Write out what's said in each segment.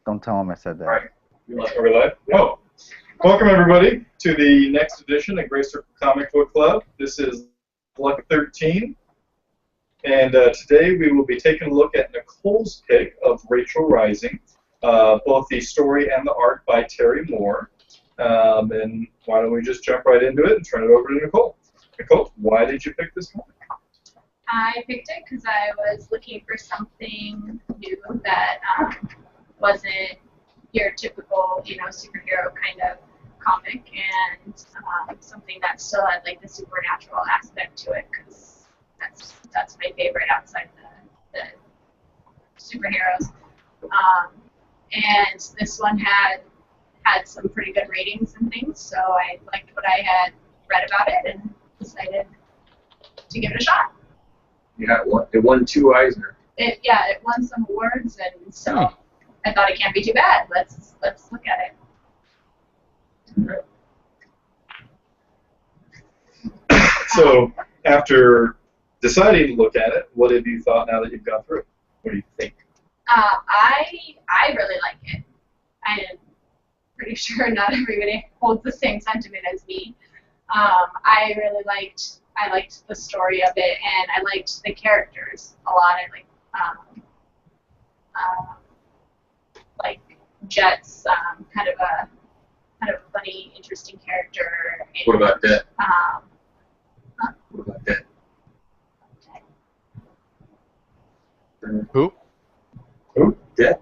Don't tell him I said that. All right. Are we live? Oh. Welcome, everybody, to the next edition of Gray Circle Comic Book Club. This is Luck 13. And today we will be taking a look at Nicole's pick of Rachel Rising, both the story and the art by Terry Moore. And why don't we just jump right into it and turn it over to Nicole. Nicole, why did you pick this comic? I picked it because I was looking for something new that wasn't your typical, superhero kind of comic, and something that still had like the supernatural aspect to it, because that's my favorite outside the superheroes. And this one had some pretty good ratings and things, so I liked what I had read about it and decided to give it a shot. Yeah, it won 2 Eisner. It won some awards, and so I thought it can't be too bad. Let's look at it. So, after deciding to look at it, what have you thought now that you've gone through it? What do you think? I really like it. I'm pretty sure not everybody holds the same sentiment as me. I liked the story of it, and I liked the characters a lot. I like Jet's kind of a funny, interesting character. And, What about Jet? What about Jet? Who? Who? Jet?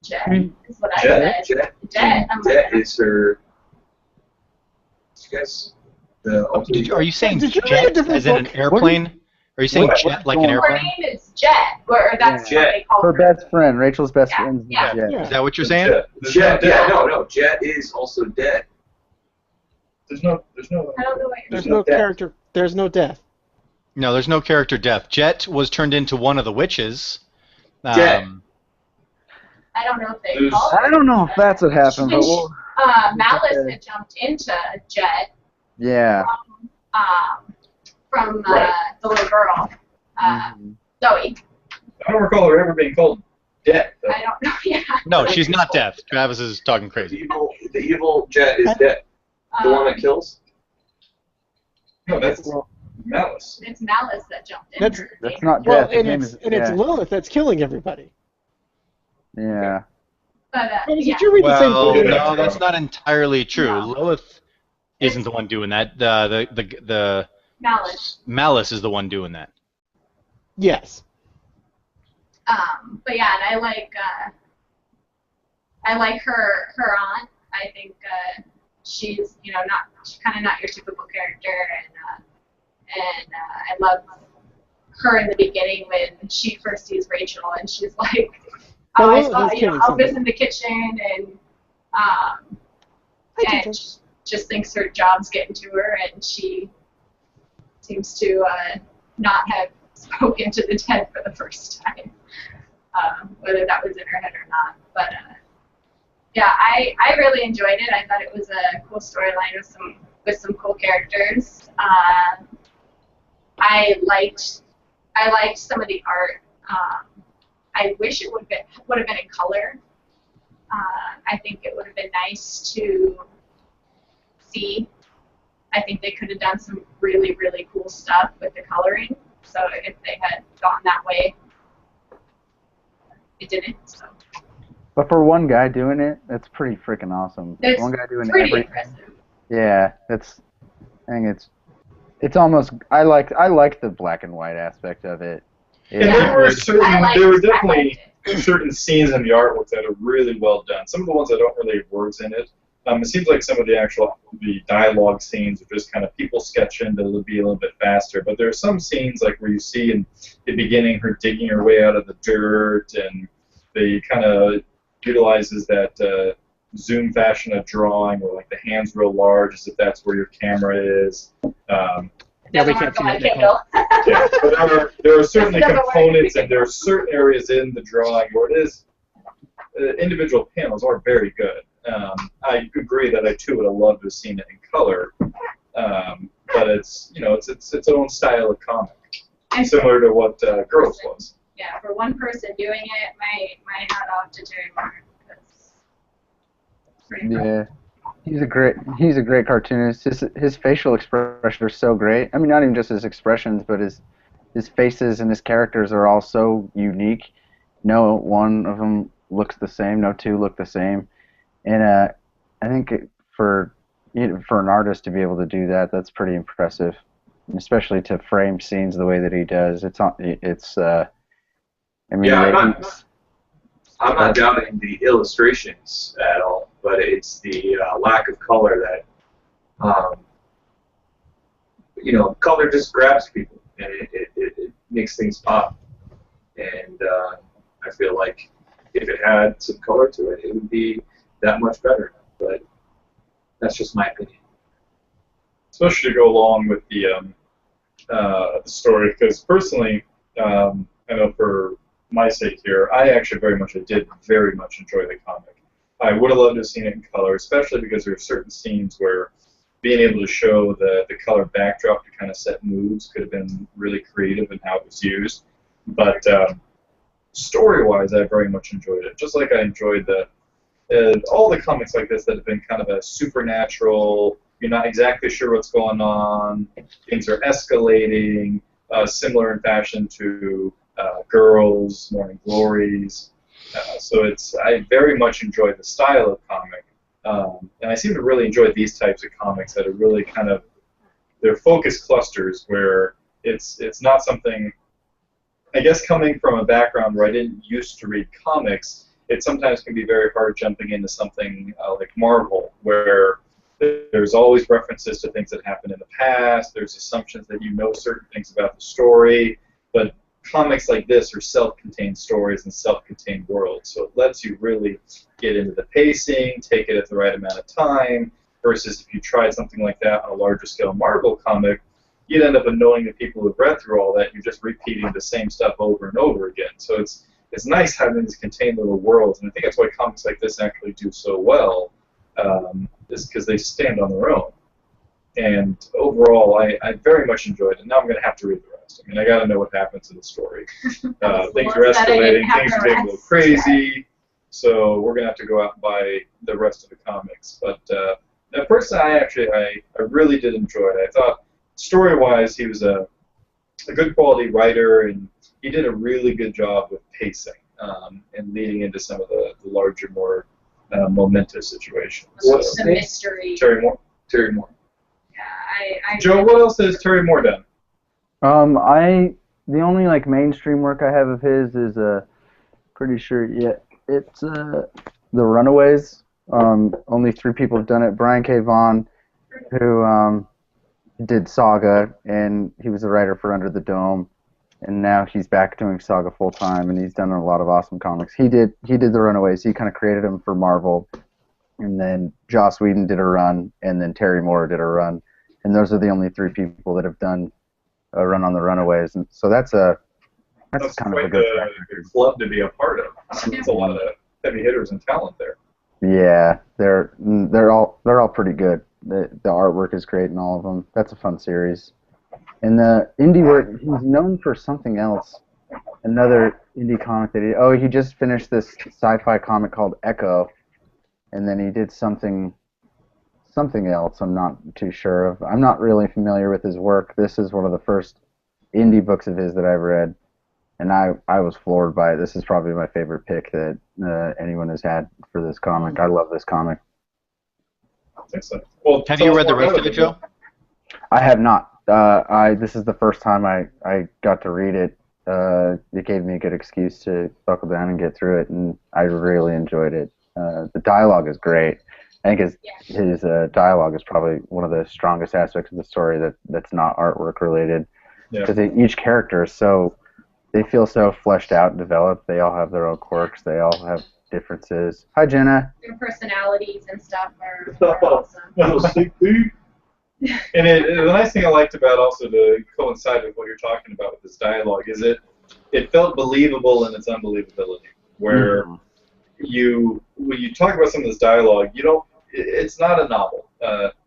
Jet is what I Jet? said. Jet is her. You guys. Are you saying Did you read a jet different as in an book? airplane? Are you saying jet like an Her airplane? name is Jet, or that's Yeah. what they call Her her. best friend, Rachel's best Yeah, friend. yeah. Jet. Is that what you're saying? Jet, yeah, no, Jet is also dead. There's no. I don't know what you're There's no no death. character. There's no death. No, there's no character death. Jet was turned into one of the witches. Jet. I don't know if they There's- call her. I don't know if that's what happened, but we'll, Malice had jumped into Jet yeah. from Right. the little girl, Zoe. I don't recall her ever being called Jet. I don't know. Yeah. No, she's not deaf. Travis is talking crazy. The evil Jet is dead. The one that kills? No, that's Malice. It's Malice that jumped in. That's- her. That's not Well, death. His and name it's is, it's yeah. Lilith that's killing everybody. Yeah. But Did yeah. you read the same Well, book? no, that's not entirely true. No. Lilith isn't the one doing that. The Malice. Malice is the one doing that. Yes. But yeah, and I like her aunt. I think she's not your typical character, and I love her in the beginning when she first sees Rachel, and she's like, Well, I Lilith saw is killing Elvis somebody. in the kitchen, and I think and that's- just thinks her job's getting to her, and she seems to not have spoken to the dead for the first time, whether that was in her head or not. But yeah, I really enjoyed it. I thought it was a cool storyline with some cool characters. I liked some of the art. I wish it would have been in color. I think it would have been nice to see. I think they could have done some really, really cool stuff with the coloring. So if they had gone that way, it didn't. So But for one guy doing it, that's pretty freaking awesome. it's One guy doing pretty everything. impressive. Yeah, I think it's almost. I like the black and white aspect of it. And there were I definitely liked certain scenes in the artwork that are really well done. Some of the ones that don't really have words in it. It seems like some of the dialogue scenes are just kind of people sketching to be a little bit faster. But there are some scenes like where you see in the beginning her digging her way out of the dirt, and they kind of utilizes that zoom fashion of drawing, where like the hands real large, as if that's where your camera is. Yeah, we Doesn't can't work see on that. Kindle. Yeah, but there are certainly Doesn't work. components, and there are certain areas in the drawing where it is individual panels are very good. I agree that I too would have loved to have seen it in color, but it's its own style of comic, similar to what Girls was. yeah, for one person doing it, my hat off to Terry Moore. Yeah, he's a great cartoonist. His facial expressions are so great. I mean, not even just his expressions, but his faces and his characters are all so unique. No one of them looks the same. No two look the same. And I think for for an artist to be able to do that, that's pretty impressive. Especially to frame scenes the way that he does. I mean, Yeah, he's, I'm not doubting the illustrations at all, but it's the lack of color that, color just grabs people and it makes things pop. And I feel like if it had some color to it, it would be that much better. But that's just my opinion. Especially to go along with the story, because personally, I know for my sake here, I did very much enjoy the comic. I would have loved to have seen it in color, especially because there are certain scenes where being able to show the color backdrop to kind of set moods could have been really creative in how it was used. But story-wise, I very much enjoyed it. Just like I enjoyed all the comics like this that have been kind of a supernatural, you're not exactly sure what's going on, things are escalating, similar in fashion to Girls, Morning Glories. So I very much enjoy the style of comic. And I seem to really enjoy these types of comics that are really kind of, they're focus clusters where it's not something, I guess coming from a background where I didn't used to read comics, it sometimes can be very hard jumping into something like Marvel, where there's always references to things that happened in the past, there's assumptions that you know certain things about the story, but comics like this are self-contained stories and self-contained worlds, so it lets you really get into the pacing, take it at the right amount of time, versus if you tried something like that on a larger scale Marvel comic, you'd end up annoying the people who've read through all that, and you're just repeating the same stuff over and over again. So it's nice having these contained little worlds, and I think that's why comics like this actually do so well, is because they stand on their own. And overall, I very much enjoyed it. Now I'm going to have to read the rest. I mean, I got to know what happens in the story. Things are escalating, things are getting a little crazy, so we're going to have to go out and buy the rest of the comics. But personally, I really did enjoy it. I thought, story-wise, he was a good quality writer, and he did a really good job with pacing and leading into some of the larger, more momentous situations. What's the mystery? Terry Moore. Yeah, I Joe, what else has Terry Moore done? The only like mainstream work I have of his is pretty sure it's The Runaways. Only 3 people have done it. Brian K. Vaughan, who did Saga, and he was the writer for Under the Dome, and now he's back doing Saga full time, and he's done a lot of awesome comics. He did The Runaways. He kind of created them for Marvel, and then Joss Whedon did a run, and then Terry Moore did a run, and those are the only 3 people that have done a run on The Runaways, and so that's kind of a good club to be a part of. There's a lot of heavy hitters and talent there. Yeah, they're all pretty good. The artwork is great in all of them. That's a fun series. And the indie work, he's known for something else. Another indie comic that he just finished this sci-fi comic called Echo, and then he did something else I'm not too sure of. I'm not really familiar with his work. This is one of the first indie books of his that I've read, and I was floored by it. This is probably my favorite pick that anyone has had for this comic. I love this comic. Excellent. Well, have you read the rest of it, Joe? I have not. This is the first time I got to read it. It gave me a good excuse to buckle down and get through it, and I really enjoyed it. The dialogue is great. I think his dialogue is probably one of the strongest aspects of the story that's not artwork related. Because each character is they feel so fleshed out and developed. They all have their own quirks. They all have differences. Hi, Jenna. Their personalities and stuff are awesome. And the nice thing I liked about, also to coincide with what you're talking about with this dialogue, is it felt believable in its unbelievability. Where when you talk about some of this dialogue, it's not a novel,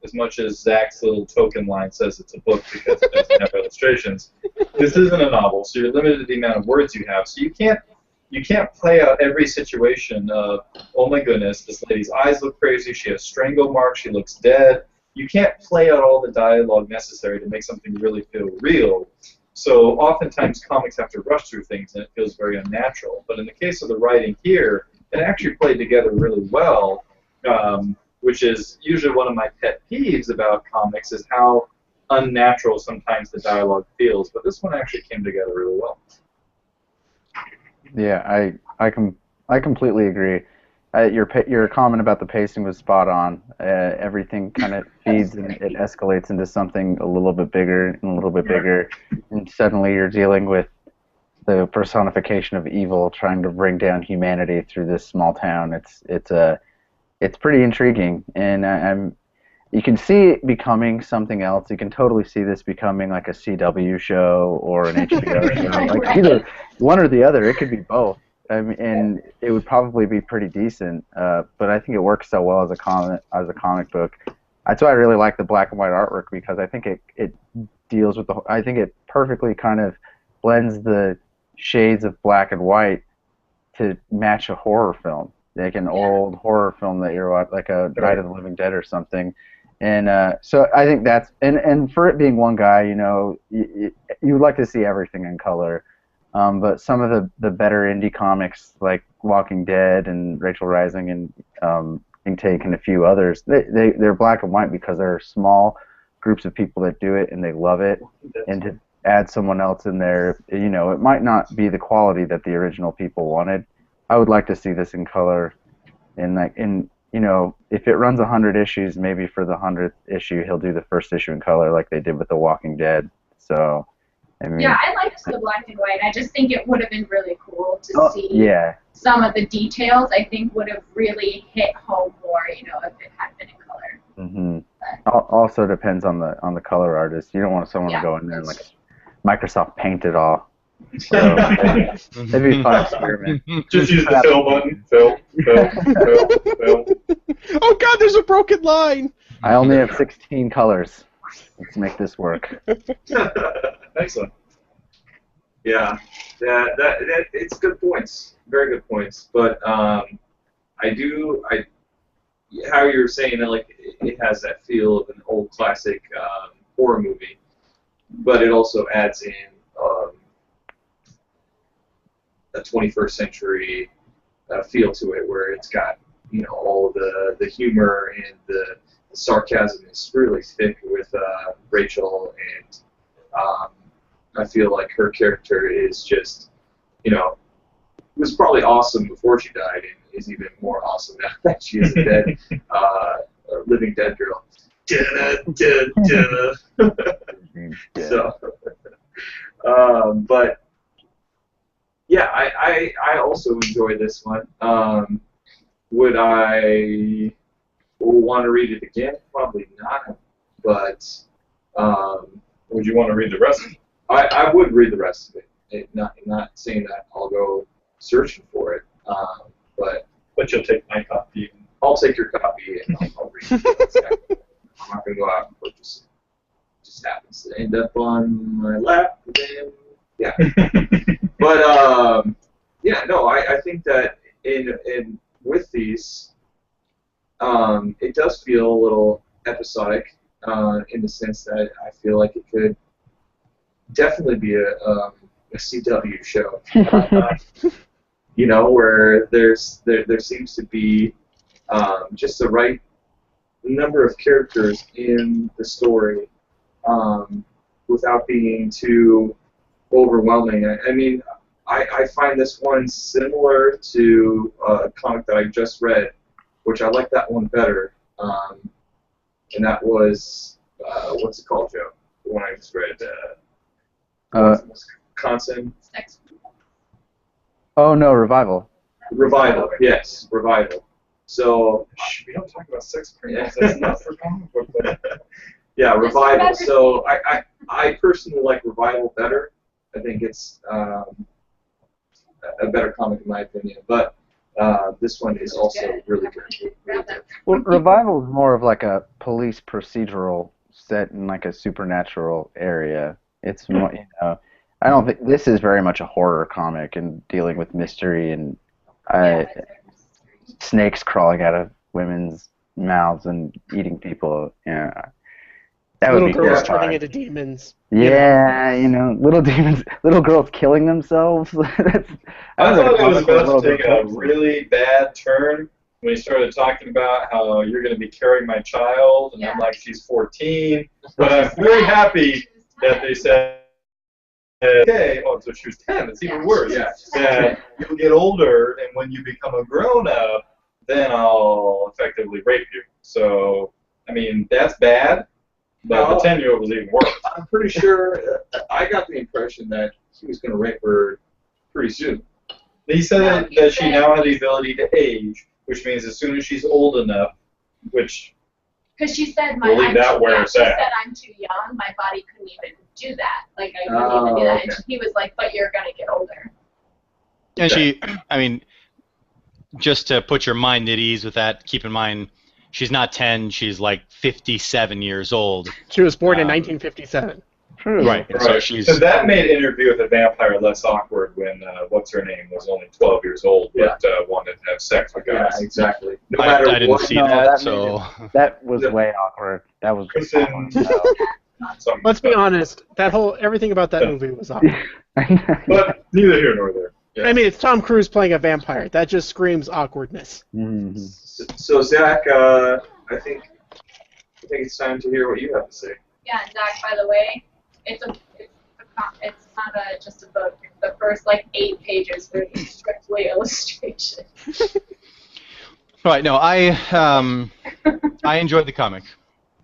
as much as Zach's little token line says it's a book because it doesn't have illustrations. This isn't a novel, so you're limited to the amount of words you have. So you can't play out every situation of, oh my goodness, this lady's eyes look crazy, she has strangle marks, she looks dead. You can't play out all the dialogue necessary to make something really feel real. So oftentimes comics have to rush through things and it feels very unnatural. But in the case of the writing here, it actually played together really well, which is usually one of my pet peeves about comics, is how unnatural sometimes the dialogue feels. But this one actually came together really well. Yeah, I completely agree. Your comment about the pacing was spot on. Everything kind of feeds and it escalates into something a little bit bigger and a little bit bigger, and suddenly you're dealing with the personification of evil trying to bring down humanity through this small town. It's pretty intriguing, and you can see it becoming something else. You can totally see this becoming like a CW show or an HBO show, like either one or the other. It could be both. I mean, and it would probably be pretty decent. But I think it works so well as a comic book. That's why I really like the black and white artwork, because I think it deals with I think it perfectly kind of blends the shades of black and white to match a horror film, like an old horror film that you're watching, like a Night of the Living Dead or something. And so I think that's, and for it being one guy, you know, you would like to see everything in color. But some of the better indie comics like Walking Dead and Rachel Rising and Intake and a few others, they're black and white because there are small groups of people that do it and they love it. And to add someone else in there, you know, it might not be the quality that the original people wanted. I would like to see this in color, and you know, if it runs 100 issues, maybe for the 100th issue he'll do the first issue in color like they did with The Walking Dead. So I mean, yeah, I liked the black and white. I just think it would have been really cool to see some of the details. I think would have really hit home more, you know, if it had been in color. Mm-hmm. Also depends on the color artist. You don't want someone to go in there and like Microsoft Paint it all. So that'd be a fun experiment. Just use the fill button. Fill. Oh God, there's a broken line. I only have 16 colors. Let's make this work. Excellent. Yeah, that it's good points, very good points. But how you're saying that, like, it has that feel of an old classic horror movie, but it also adds in a 21st century feel to it, where it's got, you know, all the humor and the sarcasm is really thick with Rachel, and I feel like her character is just, you know, was probably awesome before she died, and is even more awesome now that she is a dead, living dead girl. So, but yeah, I also enjoy this one. Would I want to read it again? Probably not. But would you want to read the rest of it? I would read the rest of it. Not saying that I'll go searching for it, but you'll take my copy. I'll take your copy and I'll read it. I'm not going to go out and purchase it. It just happens to end up on my lap. And yeah. But yeah, no, I think that in with these, it does feel a little episodic in the sense that I feel like it could definitely be a CW show. You know, where there seems to be just the right number of characters in the story without being too overwhelming. I mean, I find this one similar to a comic that I just read, which I like that one better, and that was, what's it called, Joe? The one I just read, Wisconsin. Oh no, Revival. Revival, yes, Revival. So we don't talk about sex criminals. That's not for comic book. Yeah, Revival. So I personally like Revival better. I think it's a better comic in my opinion. But this one is also really good. Really good. Well, Revival is more of like a police procedural set in like a supernatural area. It's more, I don't think this is very much a horror comic and dealing with mystery and snakes crawling out of women's mouths and eating people. That would Little be girls horrifying. turning into demons. Yeah, little demons, little girls killing themselves. I thought it was a about little to take bit a close. really bad turn when he started talking about how you're going to be carrying my child, and I'm like, she's 14. But I'm very happy that they said, okay, oh, so she was 10. It's even worse. Yeah. That you'll get older, and when you become a grown-up, then I'll effectively rape you. So, I mean, that's bad, but the 10-year-old was even worse. I'm pretty sure I got the impression that he was going to rape her pretty soon. He said that she now had the ability to age, which means as soon as she's old enough, which Because she said We'll leave that where it's she at. said I'm too young. My body couldn't even do that. Like I couldn't even do that. And he was like, "But you're gonna get older." And she, I mean, just to put your mind at ease with that, keep in mind, she's not 10, she's like 57 years old. She was born in 1957. True. Right. And so she's. So that made Interview with a Vampire less awkward when what's her name was only 12 years old, but wanted to have sex with Yeah, guys. exactly. No I matter didn't what. see No, that, that so. That was way awkward. That was. Kristen- Something Let's be like honest. Everything about that movie was awkward. that. But neither here nor there. Yeah. I mean, it's Tom Cruise playing a vampire. That just screams awkwardness. Mhm. So Zach, I think it's time to hear what you have to say. Yeah, and Zach, by the way, it's not just a book. The first 8 pages were strictly illustration. Right. No, I enjoyed the comic.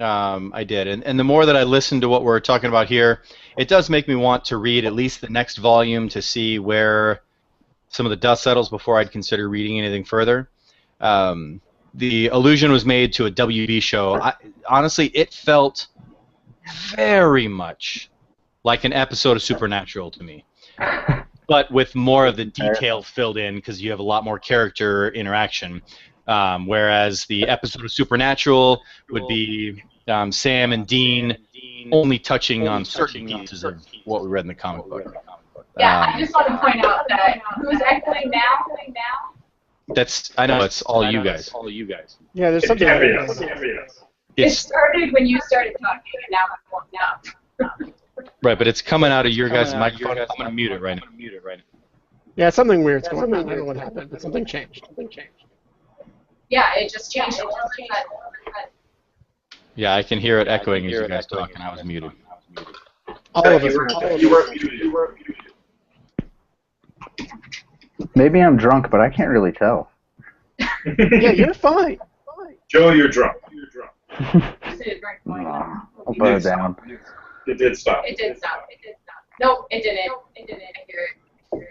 I did, and the more that I listen to what we're talking about here, it does make me want to read at least the next volume to see where some of the dust settles before I'd consider reading anything further. The allusion was made to a WB show. Honestly, it felt very much like an episode of Supernatural to me, but with more of the detail filled in because you have a lot more character interaction. Whereas the episode of Supernatural would be Sam and Dean only touching on certain pieces of what we read in the comic book. Yeah, I just want to point out that who's echoing now? I know it's all you guys. Yeah, there's something. Can't be us. Can't be us. It It's started when you started talking, and now I'm going down. right, but it's coming out of your guys' microphone. I'm gonna mute it right now. Yeah, something weird's going on. I don't know what happened, but something changed. Yeah, it just changed. Yeah, I can hear it echoing as you guys talk, and I was muted. All of us. You weren't muted. Maybe I'm drunk, but I can't really tell. Yeah, you're fine. Joe, you're drunk. I'll put it down. It did stop. It did stop. Nope, it didn't. I hear it.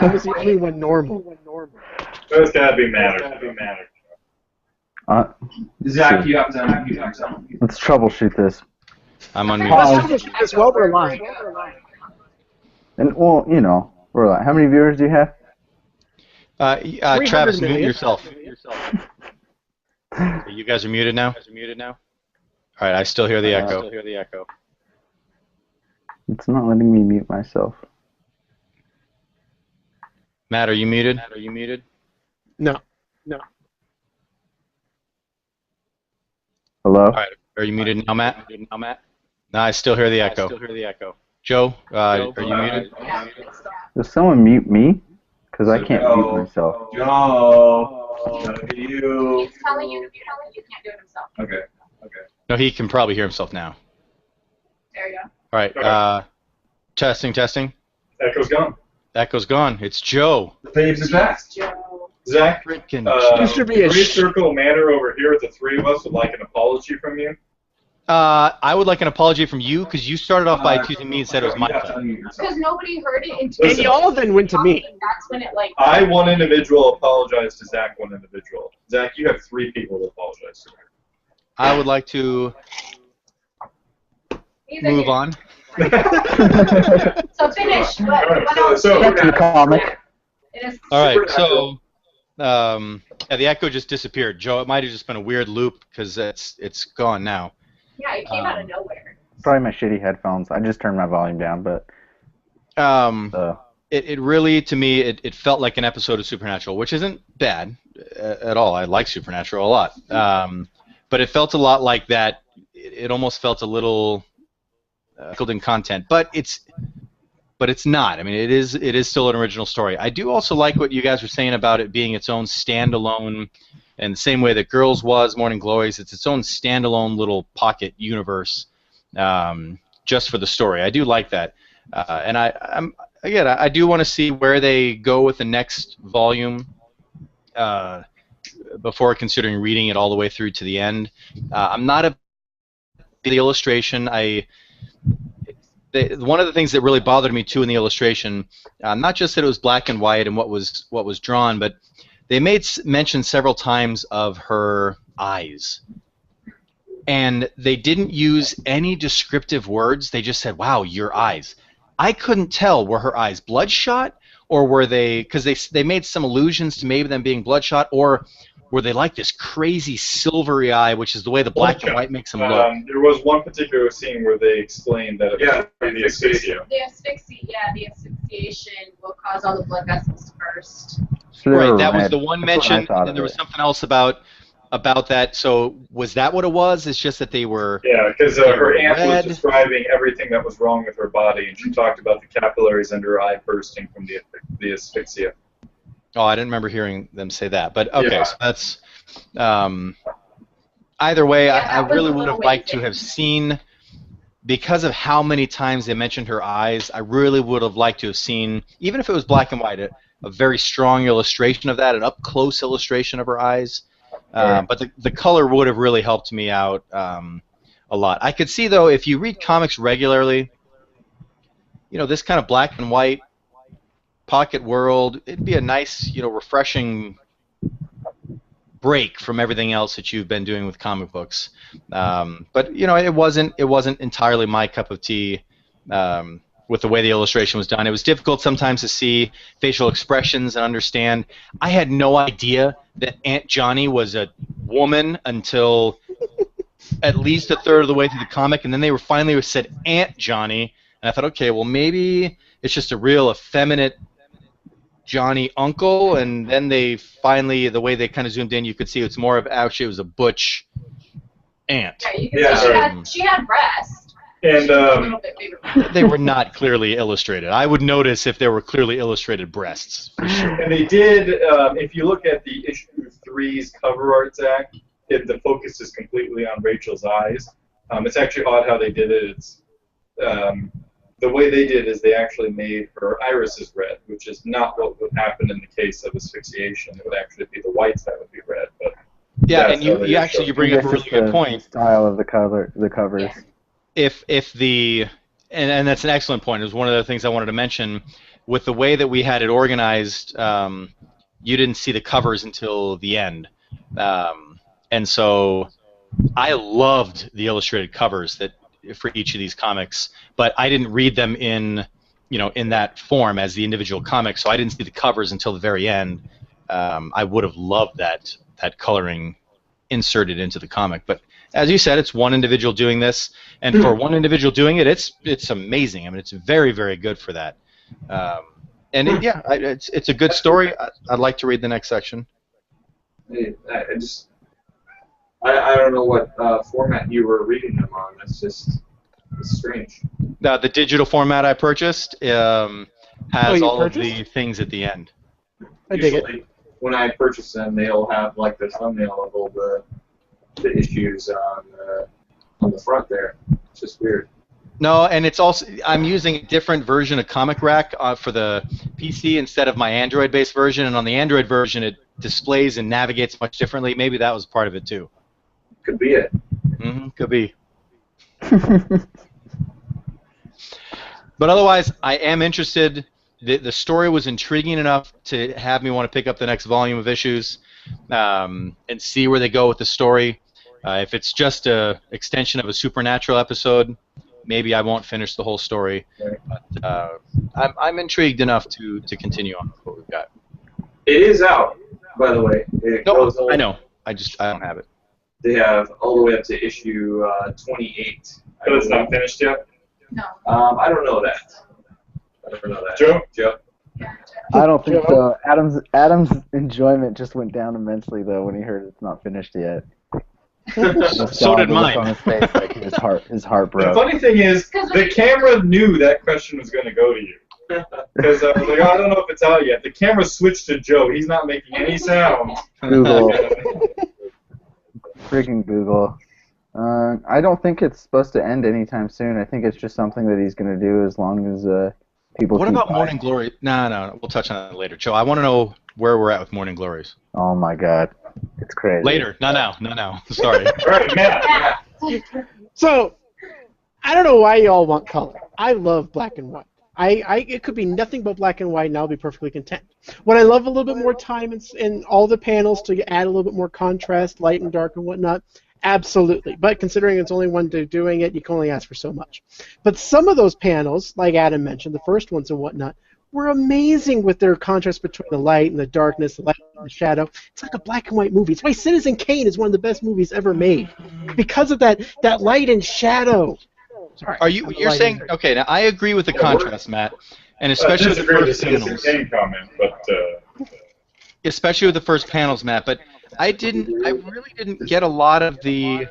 That was the only one normal. There's gotta be matter. Zach, you have to. Let's troubleshoot this. I'm unmuted. Let's do this while we're live. And we're like, how many viewers do you have? Travis, 300 mute million. yourself. Okay, you guys are muted now? All right, I still hear the echo. It's not letting me mute myself. Matt, are you muted? No. Hello? All right, are you muted now, Matt? No, I still hear the echo. Joe, are you muted? Yeah, it stopped. Does someone mute me? Because I can't mute myself. Joe, you. He's telling you you can't do it himself. Okay. No, he can probably hear himself now. There you go. All right, testing. Echo's gone. Echo's gone. It's Joe. The Faves is back. Joe. Zach, Freaking This should be a Three Circle Manor over here with the three of us would like an apology from you. I would like an apology from you because you started off by accusing me and said it was my You have to fault. unmute yourself. Because nobody heard it until And you all then went to me. That's when it I, one individual, apologized to Zach, one individual. Zach, you have 3 people to apologize to. I would like to move on. So finish. What So- else? so- Back to the comic. It is. All right, Supernatural. so yeah, the echo just disappeared. Joe, it might have just been a weird loop because it's gone now. Yeah, it came out of nowhere. Probably my shitty headphones. I just turned my volume down, but Um, uh, it really, to me, it felt like an episode of Supernatural, which isn't bad at all. I like Supernatural a lot. But it felt a lot like that. It almost felt a little filled in content, but it's not. I mean, it is still an original story. I do also like what you guys were saying about it being its own standalone, and the same way that Girls was, Morning Glories, it's its own standalone little pocket universe, just for the story. I do like that, and I do want to see where they go with the next volume. Before considering reading it all the way through to the end. I'm not a the illustration. One of the things that really bothered me too in the illustration, not just that it was black and white and what was drawn, but they made mention several times of her eyes, and they didn't use any descriptive words. They just said, "Wow, your eyes." I couldn't tell, were her eyes bloodshot, or were they, because they made some allusions to maybe them being bloodshot, or were they like this crazy silvery eye, which is the way the black and white makes them look. There was one particular scene where they explained that it was the asphyxia. The asphyxiation will cause all the blood vessels to burst. so they Right, were that was red. the one That's what I mention, thought and then of there was it. something else about that. So was that what it was? It's just that they were. Yeah, because They her were aunt red. was describing everything that was wrong with her body, and she talked about the capillaries under her eye bursting from the asphyxia. Oh, I didn't remember hearing them say that. But okay, Yeah. so that's. Either way, Yeah, I that was really a would little have liked to ways in. have seen, because of how many times they mentioned her eyes, I really would have liked to have seen, even if it was black and white, a very strong illustration of that, an up-close illustration of her eyes. But the color would have really helped me out a lot. I could see, though, if you read comics regularly, this kind of black and white pocket world, it'd be a nice, refreshing break from everything else that you've been doing with comic books. But it wasn't entirely my cup of tea with the way the illustration was done. It was difficult sometimes to see facial expressions and understand. I had no idea that Aunt Johnny was a woman until at least a third of the way through the comic, and then they finally said Aunt Johnny, and I thought, okay, well maybe it's just a real effeminate Johnny uncle, and then they finally, the way they kind of zoomed in, you could see it's more of actually it was a butch aunt. Yeah, you can see she had breasts. And A little bit bigger. They were not clearly illustrated. I would notice if there were clearly illustrated breasts, for sure. and they did. If you look at the issue 3's cover art, Zach, the focus is completely on Rachel's eyes. It's actually odd how they did it. It's the way they did is they actually made her irises red, which is not what would happen in the case of asphyxiation. It would actually be the whites that would be red. But Yeah, that's and how they you showed it. bring up a It's really just good the point. style of the covers. Yeah. If the and that's an excellent point. It was one of the things I wanted to mention. With the way that we had it organized, you didn't see the covers until the end, and so I loved the illustrated covers that for each of these comics, but I didn't read them in that form as the individual comics, so I didn't see the covers until the very end. I would have loved that coloring inserted into the comic, but as you said, it's one individual doing this, and for one individual doing it, it's amazing. I mean, it's very, very good for that. It's a good story. I'd like to read the next section. I don't know what format you were reading them on. It's strange. The digital format I purchased has you all purchased? of the things at the end. I dig it. Usually, when I purchase them, they'll have like the thumbnail of all the issues on the front there. It's just weird. No, and it's also I'm using a different version of Comic Rack for the PC instead of my Android-based version, and on the Android version it displays and navigates much differently. Maybe that was part of it too. Could be it. Could be. But otherwise, I am interested. The story was intriguing enough to have me want to pick up the next volume of issues and see where they go with the story. If it's just a extension of a Supernatural episode, maybe I won't finish the whole story. But I'm intrigued enough to continue on with what we've got. It is out, by the way. It goes I know. I don't have it. They have all the way up to issue 28. But it's not finished yet? No. I don't know that. Joe? Joe? Yeah. I don't think so. Adam's enjoyment just went down immensely though when he heard it's not finished yet. So did mine. On his face, like his heart broke. The funny thing is, the camera knew that question was going to go to you. Because I was like, I don't know if it's out yet. The camera switched to Joe. He's not making any sound. Google. Freaking Google. I don't think it's supposed to end anytime soon. I think it's just something that he's going to do as long as people What keep about buying. Morning Glory? No. We'll touch on that later. Joe, I want to know where we're at with Morning Glories. Oh my God. It's crazy. Later. No. Sorry. All right, man. So, I don't know why y'all want color. I love black and white. It could be nothing but black and white, and I'll be perfectly content. Would I love a little bit more time in all the panels to add a little bit more contrast, light and dark and whatnot? Absolutely. But considering it's only one dude doing it, you can only ask for so much. But some of those panels, like Adam mentioned, the first ones and whatnot, were amazing with their contrast between the light and the darkness, the light and the shadow. It's like a black and white movie. It's why Citizen Kane is one of the best movies ever made, because of that light and shadow. Sorry, You're saying, okay, now I agree with the contrast, Matt, and especially with the first panels. Comment, but Especially with the first panels, Matt, but I really didn't get a lot of the...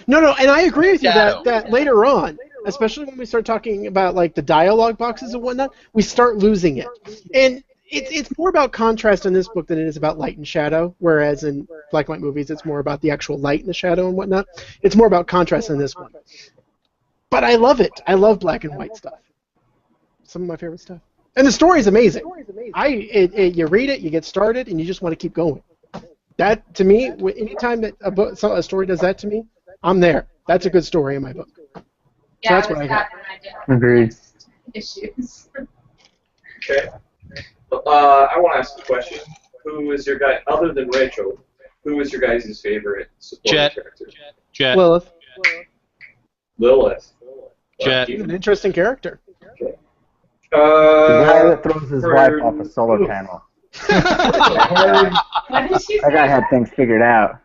No, and I agree with you Shadow. that later on, especially when we start talking about like the dialogue boxes and whatnot, we start losing it. And it's more about contrast in this book than it is about light and shadow, whereas in black and white movies it's more about the actual light and the shadow and whatnot. It's more about contrast in this one. But I love it. I love black and white stuff. Some of my favorite stuff. And the story is amazing. You read it, you get started, and you just want to keep going. That, to me, anytime that a story does that to me, I'm there. That's a good story in my book. Yeah, So that's I what was I got. sad when I did Agreed. next issues. Okay. I want to ask a question. Who is your guy, other than Rachel, who is your guys' favorite supporting Jet. character? Jet. Lilith, Lilith. Jet. an interesting character. The guy Uh, that throws his wife off a solar panel. What did she say? That guy had things figured out.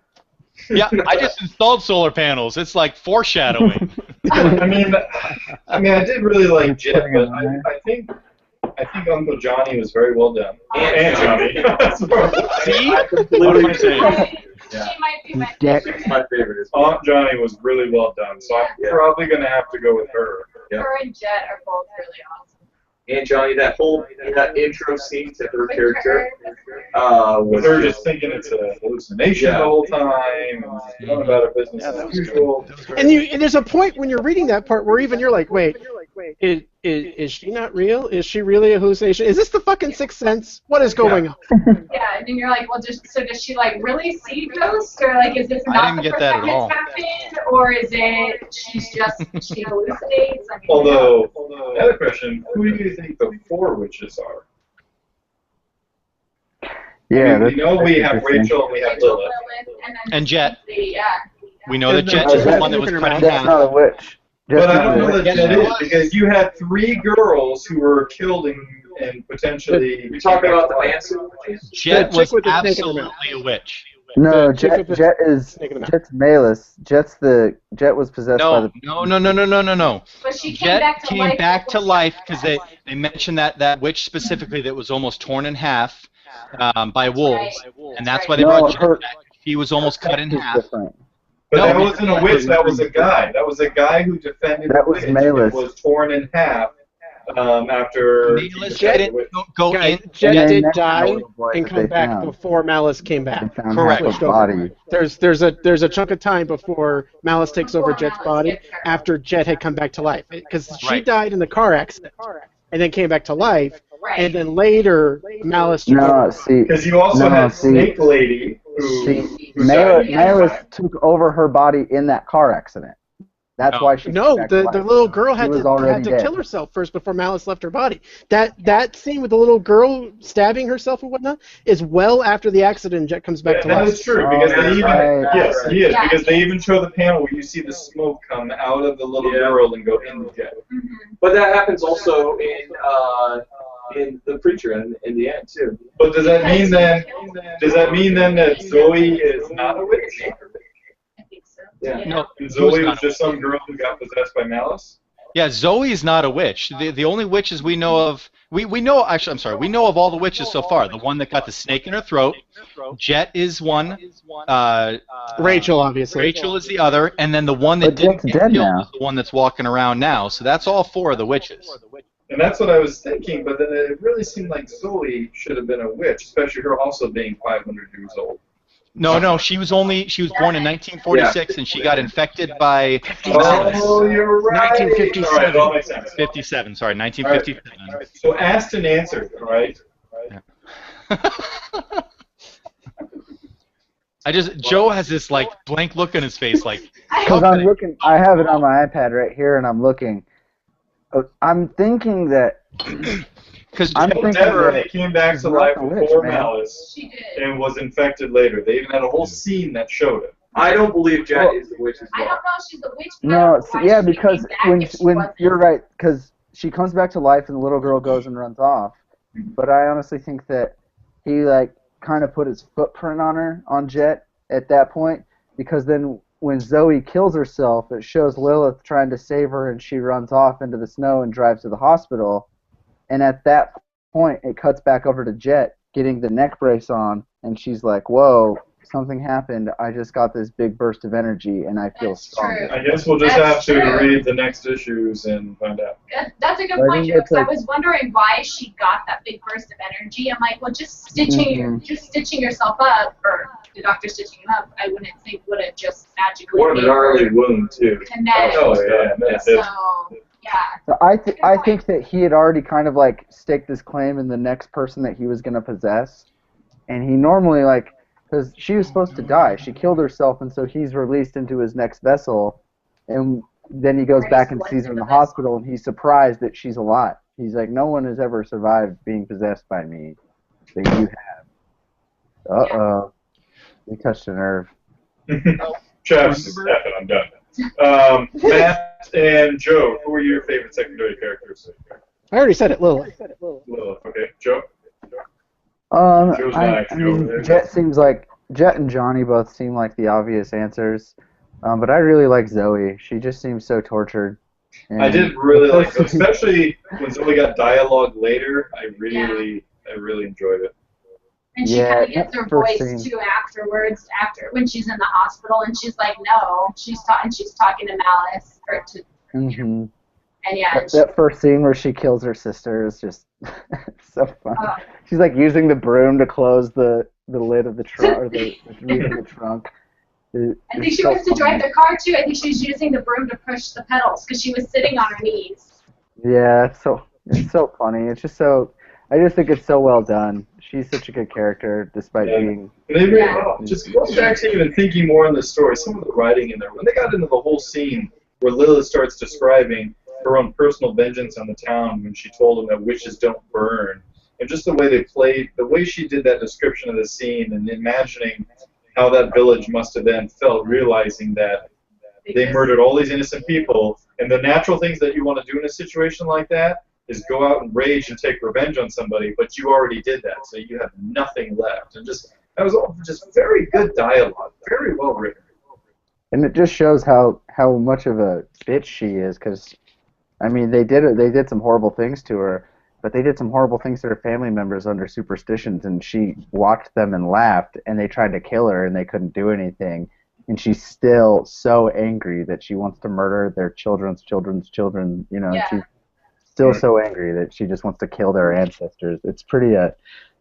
Yeah, I just installed solar panels. It's like foreshadowing. I mean, I did really like Jet, Putting it but on there. I think Uncle Johnny was very well done. And Johnny. See? I completely What am I saying? She might be my Jack- favorite. My favorite is Aunt Johnny was really well done, so I'm Yeah. probably going to have to go with her. Yeah. Her and Jet are both really awesome. And Johnny, that whole intro scene to her With character With was her just thinking it's a hallucination Yeah. the whole time, and going about her business Yeah, that as was usual. And there's a point when you're reading that part where even you're like, wait, is she not real? Is she really a hallucination? Is this the fucking Sixth Sense? What is going on? Yeah, and then you're like, well, does she like really see ghosts, or like is this I not didn't the get first that time at all. it's happened, or is it she hallucinates? I mean, Although, another question, who do you think the four witches are? Yeah, we that's, know that's we have interesting. Rachel and we have Rachel, Lilith. and then And Jet. Yeah. We know that And Jet then- is the one that was cut in That's half. not a witch. Just But I not don't a know witch. that Jet is, because you had three girls who were killed and potentially... You talking about the Manson? Jet The was chick with the snake in her mouth. absolutely a witch. No, The chick with the Jet is snake in the mouth. Jet's Malus. Jet was possessed by the. No. But she came Jet back to came life. back to life because they mentioned that witch specifically that was almost torn in half by wolves, and that's why they No, brought Jet her- back. He was almost cut in It's half. different. But No, that wasn't a witch, that was a guy. That was a guy who defended That the was witch Malus. and was torn in half after... he Malus defended didn't the witch. go Guys, in. Jet And did that's the die little boy and that come they back found. before Malice came They back. found Correct. half a body. There's a chunk of time before Malice takes over Jet's body after Jet had come back to life, because she Right. died in the car accident and then came back to life, Right. and then later Malice took No, over. see, Because you also No, had see- Snake Lady, see, who died in Malus time. took over her body in that car accident. That's No. why she. No, came back to the life. little girl She had was to already dead. kill herself first before Malice left her body. That scene with the little girl stabbing herself and whatnot is well after the accident. And Jet comes back to That life. is true, because Oh, they even... right. Yes, he is, Yeah. because they even show the panel where you see the smoke come out of the little Yeah. girl and go in the jet. Mhm. But that happens also in in the preacher in the end too. But does that mean then? Does that mean then that Zoe is not a witch? I think so. Yeah. No, And Zoe was not a just some girl who got possessed by malice? Yeah, Zoe's not a witch. The only witches we know of, we know, actually, I'm sorry, we know of all the witches so far. The one that got the snake in her throat, Jet is one, Rachel, obviously. Rachel is the other, and then the one that But Jet's didn't get dead killed now. is the one that's walking around now. So that's all four of the witches. And that's what I was thinking, but then it really seemed like Zoe should have been a witch, especially her also being 500 years old. No, she was born in 1946, and she got infected by Oh, you're right. 1957. All right, it all makes sense. 57, sorry, 1957. So asked and answered, all right? Joe has this like blank look on his face, like, Because I'm looking, I have it on my iPad right here, and I'm looking. I'm thinking that. because I'm Joe thinking Deborah that came back she's to not life a witch, before man. malice She did. and was infected later. They even had a whole scene that showed it. I don't believe Jet is the witch as I don't well. know if she's a witch. but I No, don't know why yeah, she because came back if she when wasn't. you're right, because she comes back to life and the little girl goes and runs off. But I honestly think that he like kind of put his footprint on Jet at that point, because then when Zoe kills herself, it shows Lilith trying to save her, and she runs off into the snow and drives to the hospital. And at that point, it cuts back over to Jet getting the neck brace on, and she's like, "Whoa, something happened. I just got this big burst of energy, and I feel That's stronger." true. I guess we'll just That's have to true. read the next issues and find out. That's a good I point, think Joe, it's because I like- was wondering why she got that big burst of energy. I'm like, well, just stitching yourself up, or the doctor stitching you up, I wouldn't think would have just magically What a made gnarly her wound too. connect. Oh, yeah. That's So, it. yeah. So I think that he had already kind of like staked his claim in the next person that he was going to possess, and he normally like, because she was supposed to die, she killed herself, and so he's released into his next vessel, and then he goes back and sees her in the hospital, and he's surprised that she's alive. He's like, no one has ever survived being possessed by me, but you have. Uh-oh. We touched a nerve. Chef, I'm done. Matt and Joe, who are your favorite secondary characters? I already said it, Lilith. Lilith, okay. Joe? Joe's not I actually over mean, there. Jet and Johnny both seem like the obvious answers, but I really like Zoe. She just seems so tortured. And I did really like Zoe, especially when Zoe got dialogue later. I really enjoyed it. And she Yeah, kind of gets that her first voice scene. too afterwards, when she's in the hospital, and she's like, no, she's talking to Malice, or to, Mhm. and yeah, That first scene where she kills her sister is just so fun. Oh. She's like using the broom to close the lid of the trunk, or the lid of the trunk. I think she wants to drive the car too. I think she was using the broom to push the pedals because she was sitting on her knees. Yeah, it's so funny. It's just so. I just think it's so well done. She's such a good character, despite being. And they really, just going back to even thinking more on the story, some of the writing in there, when they got into the whole scene where Lilith starts describing her own personal vengeance on the town when she told them that witches don't burn, and just the way they played, the way she did that description of the scene, and imagining how that village must have then felt, realizing that they murdered all these innocent people, and the natural things that you want to do in a situation like that is go out and rage and take revenge on somebody, but you already did that, so you have nothing left. And that was all just very good dialogue, very well written. And it just shows how much of a bitch she is, because, I mean, they did some horrible things to her, but they did some horrible things to her family members under superstitions, and she watched them and laughed, and they tried to kill her, and they couldn't do anything. And she's still so angry that she wants to murder their children's children, you know, Yeah. she's still so angry that she just wants to kill their ancestors. It's pretty,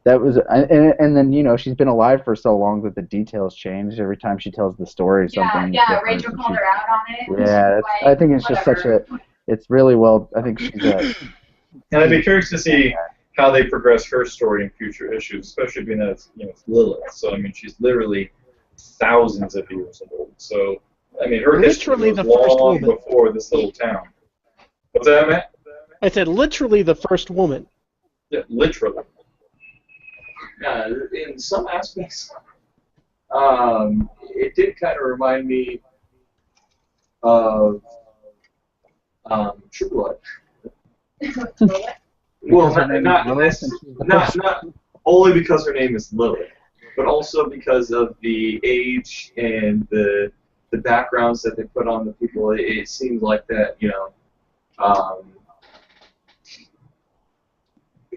that was, and then, you know, she's been alive for so long that the details change every time she tells the story. Something Yeah, different, Rachel and called her out on it. Yeah, She's I think it's just whatever. it's really well, I think she's a, And I'd be curious to see how they progress her story in future issues, especially being that it's, you know, it's Lilith. So, I mean, she's literally thousands of years old. So, I mean, her history Literally was the first long woman. before this little town. What's that, Matt? I said literally the first woman. Yeah, literally. In some aspects, it did kind of remind me of True Blood. Well, Because her name not, is Lilith and she's the not only because her name is Lily, but also because of the age and the backgrounds that they put on the people. It seems like that,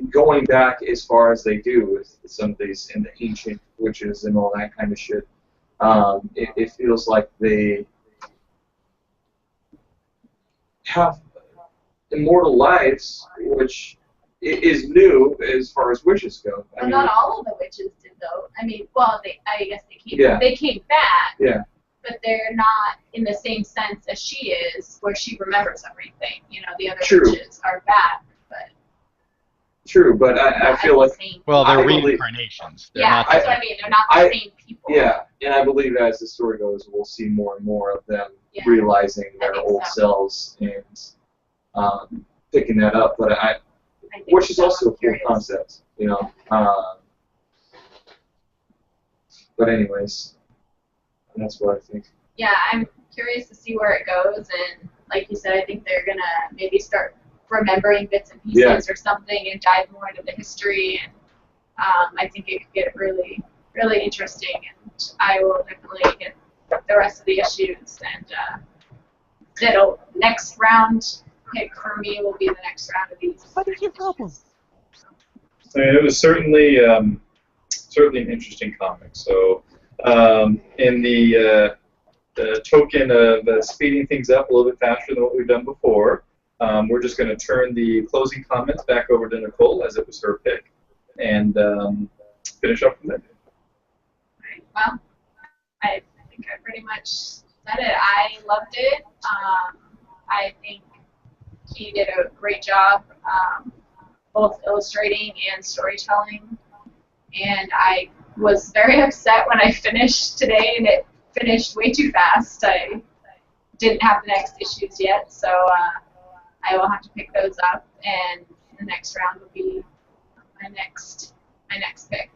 going back as far as they do with some of these and the ancient witches and all that kind of shit. It feels like they have immortal lives, which is new as far as witches go. Well, not all of the witches did, though. I mean, well, I guess they came back. Yeah. But they're not in the same sense as she is, where she remembers everything. The other True. witches are back, but. True, but I feel like. Well, they're I believe- reincarnations. They're Yeah, not that's what I mean. They're not the same people. Yeah, and I believe as the story goes, we'll see more and more of them realizing their think old so. selves and picking that up. But I think which is so. also a cool Curious. concept, But anyways, that's what I think. Yeah, I'm curious to see where it goes, and like you said, I think they're gonna maybe start remembering bits and pieces or something, and dive more into the history. And I think it could get really, really interesting. And I will definitely get the rest of the issues. And next round pick for me will be the next round of these. What is your problem? I mean, it was certainly certainly an interesting comic. So in the token of speeding things up a little bit faster than what we've done before, we're just going to turn the closing comments back over to Nicole, as it was her pick, and finish up from there. Well, I think I pretty much said it. I loved it. I think he did a great job, both illustrating and storytelling. And I was very upset when I finished today, and it finished way too fast. I didn't have the next issues yet, so I will have to pick those up, and the next round will be my next pick.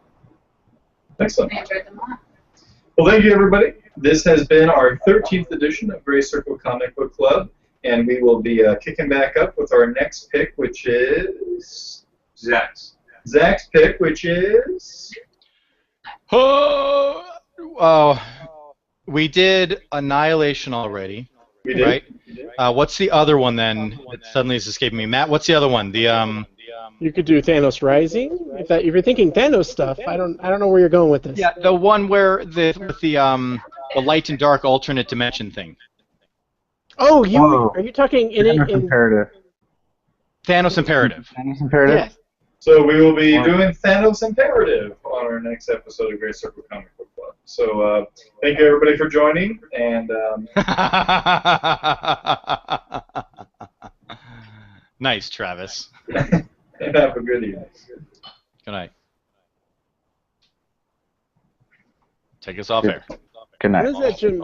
Excellent. I enjoyed them a lot. Well, thank you, everybody. This has been our 13th edition of Gray Circle Comic Book Club, and we will be kicking back up with our next pick, which is Zach's pick, which is we did Annihilation already, we did. right? What's the other one then? It suddenly is escaping me. Matt, what's the other one? You could do Thanos Rising. If you're thinking Thanos stuff, I don't know where you're going with this. Yeah, the one where the light and dark alternate dimension thing. Oh, Oh. are you talking Thanos Imperative. Thanos Imperative. Thanos Imperative? Yes. So we will be doing Thanos Imperative on our next episode of Gray Circle Comic Book Club. So thank you, everybody, for joining, and Nice, Travis. and have a good evening. Good night. Take us off air. Good night. What is that, Jim?